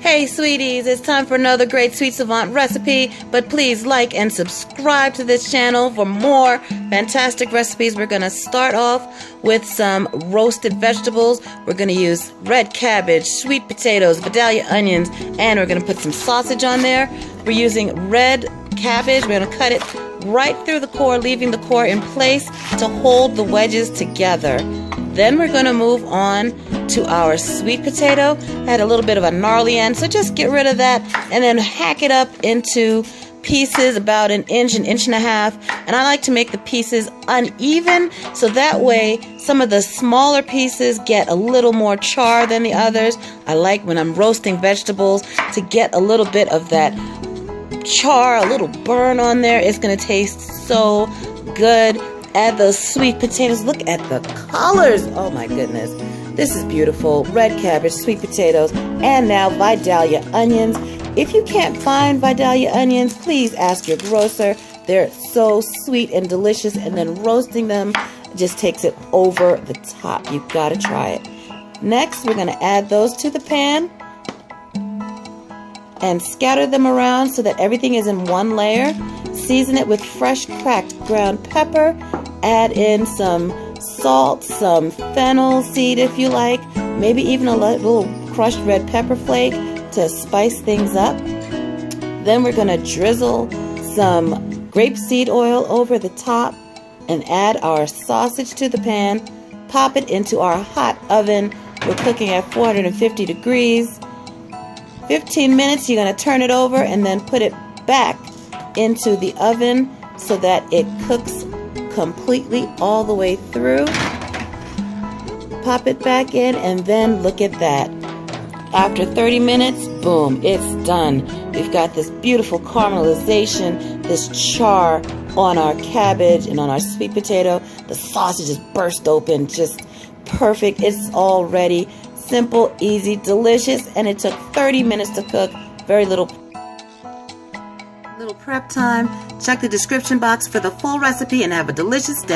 Hey sweeties, it's time for another great Sweet Savant recipe, but please like and subscribe to this channel for more fantastic recipes. We're going to start off with some roasted vegetables. We're going to use red cabbage, sweet potatoes, Vidalia onions, and we're going to put some sausage on there. We're using red cabbage. We're going to cut it right through the core, leaving the core in place to hold the wedges together. Then we're going to move on to our sweet potato. I had a little bit of a gnarly end, so just get rid of that and then hack it up into pieces about an inch and a half. And I like to make the pieces uneven, so that way some of the smaller pieces get a little more char than the others. I like when I'm roasting vegetables to get a little bit of that char, a little burn on there. It's going to taste so good. Add those sweet potatoes. Look at the colors. Oh my goodness. This is beautiful. Red cabbage, sweet potatoes, and now Vidalia onions. If you can't find Vidalia onions, please ask your grocer. They're so sweet and delicious, and then roasting them just takes it over the top. You've got to try it. Next, we're going to add those to the pan and scatter them around so that everything is in one layer. Season it with fresh cracked ground pepper. Add in some salt, some fennel seed if you like, maybe even a little crushed red pepper flake to spice things up. Then we're going to drizzle some grapeseed oil over the top and add our sausage to the pan. Pop it into our hot oven. We're cooking at 450 degrees. 15 minutes, you're going to turn it over and then put it back into the oven so that it cooks completely all the way through. Pop it back in, and then look at that. After 30 minutes, boom, it's done. We've got this beautiful caramelization, this char on our cabbage and on our sweet potato. The sausage is burst open, just perfect. It's all ready. Simple, easy, delicious, and it took 30 minutes to cook. Very little prep time. Check the description box for the full recipe and have a delicious day.